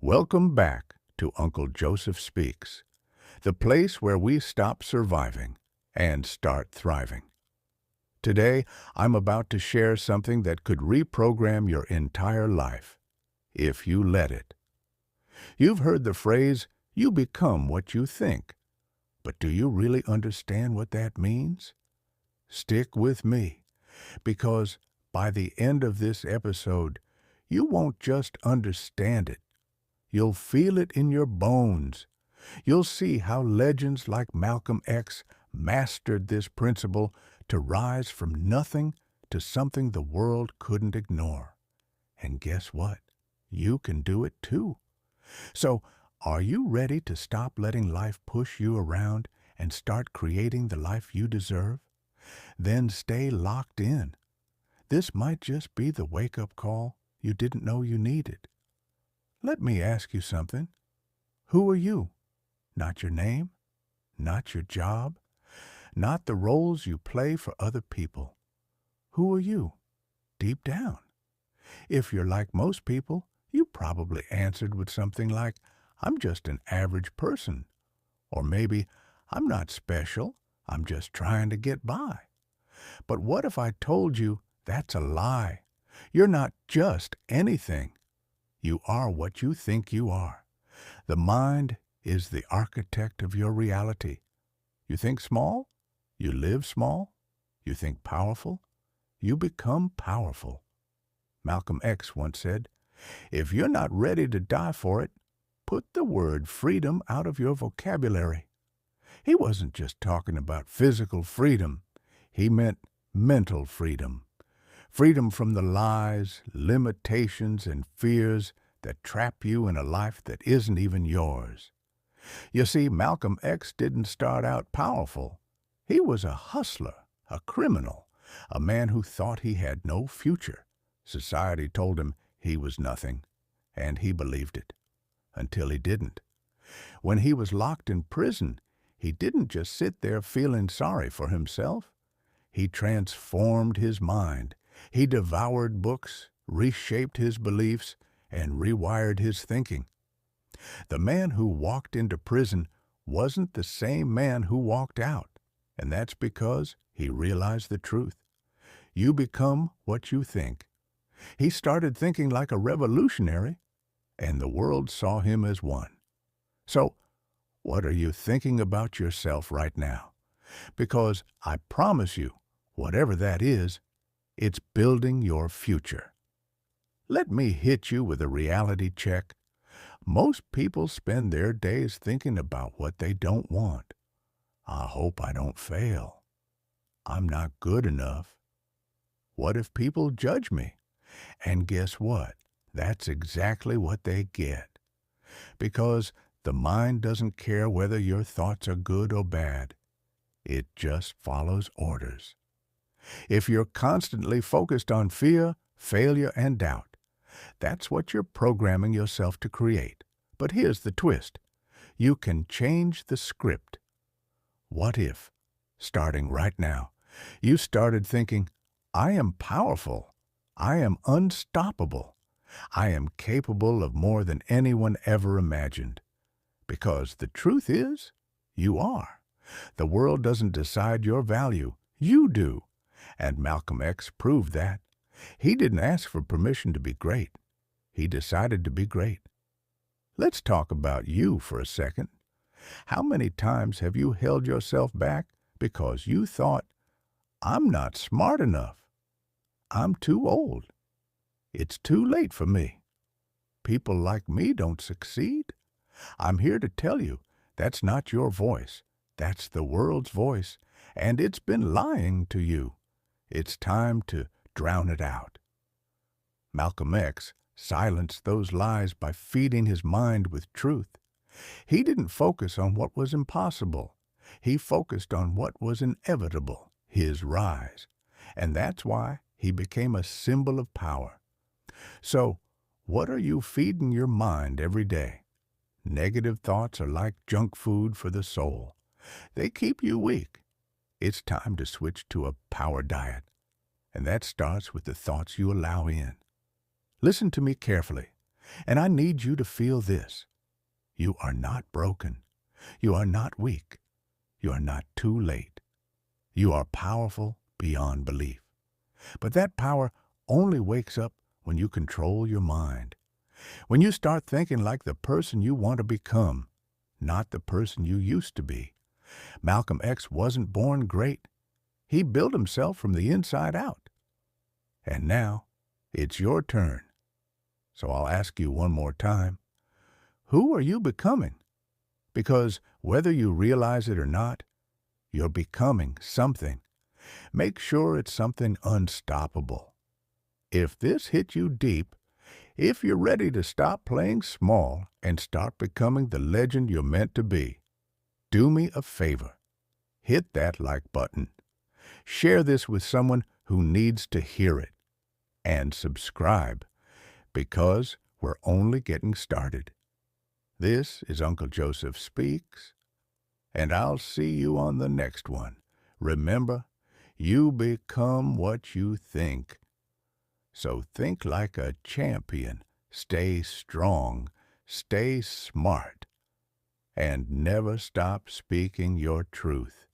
Welcome back to Uncle Joseph Speaks, the place where we stop surviving and start thriving. Today, I'm about to share something that could reprogram your entire life, if you let it. You've heard the phrase, you become what you think. But do you really understand what that means? Stick with me, because by the end of this episode, you won't just understand it. You'll feel it in your bones. You'll see how legends like Malcolm X mastered this principle to rise from nothing to something the world couldn't ignore. And guess what? You can do it too. So, are you ready to stop letting life push you around and start creating the life you deserve? Then stay locked in. This might just be the wake-up call you didn't know you needed. Let me ask you something. Who are you? Not your name, not your job, not the roles you play for other people. Who are you, deep down? If you're like most people, you probably answered with something like, I'm just an average person. Or maybe, I'm not special, I'm just trying to get by. But what if I told you that's a lie? You're not just anything. You are what you think you are. The mind is the architect of your reality. You think small? You live small? You think powerful? You become powerful. Malcolm X once said, if you're not ready to die for it, put the word freedom out of your vocabulary. He wasn't just talking about physical freedom. He meant mental freedom. Freedom from the lies, limitations, and fears that trap you in a life that isn't even yours. You see, Malcolm X didn't start out powerful. He was a hustler, a criminal, a man who thought he had no future. Society told him he was nothing, and he believed it, until he didn't. When he was locked in prison, he didn't just sit there feeling sorry for himself. He transformed his mind. He devoured books, reshaped his beliefs, and rewired his thinking. The man who walked into prison wasn't the same man who walked out, and that's because he realized the truth. You become what you think. He started thinking like a revolutionary, and the world saw him as one. So, what are you thinking about yourself right now? Because I promise you, whatever that is, it's building your future. Let me hit you with a reality check. Most people spend their days thinking about what they don't want. I hope I don't fail. I'm not good enough. What if people judge me? And guess what? That's exactly what they get. Because the mind doesn't care whether your thoughts are good or bad. It just follows orders. If you're constantly focused on fear, failure, and doubt, that's what you're programming yourself to create. But here's the twist. You can change the script. What if, starting right now, you started thinking, I am powerful. I am unstoppable. I am capable of more than anyone ever imagined. Because the truth is, you are. The world doesn't decide your value. You do. And Malcolm X proved that. He didn't ask for permission to be great. He decided to be great. Let's talk about you for a second. How many times have you held yourself back because you thought, I'm not smart enough. I'm too old. It's too late for me. People like me don't succeed. I'm here to tell you, that's not your voice. That's the world's voice, and it's been lying to you. It's time to drown it out. Malcolm X silenced those lies by feeding his mind with truth. He didn't focus on what was impossible. He focused on what was inevitable, his rise. And that's why he became a symbol of power. So, what are you feeding your mind every day? Negative thoughts are like junk food for the soul. They keep you weak. It's time to switch to a power diet. And that starts with the thoughts you allow in. Listen to me carefully. And I need you to feel this. You are not broken. You are not weak. You are not too late. You are powerful beyond belief. But that power only wakes up when you control your mind. When you start thinking like the person you want to become, not the person you used to be. Malcolm X wasn't born great. He built himself from the inside out. And now, it's your turn. So I'll ask you one more time. Who are you becoming? Because whether you realize it or not, you're becoming something. Make sure it's something unstoppable. If this hit you deep, if you're ready to stop playing small and start becoming the legend you're meant to be, do me a favor. Hit that like button. Share this with someone who needs to hear it. And subscribe, because we're only getting started. This is Uncle Joseph Speaks, and I'll see you on the next one. Remember, you become what you think. So think like a champion, stay strong, stay smart, and never stop speaking your truth.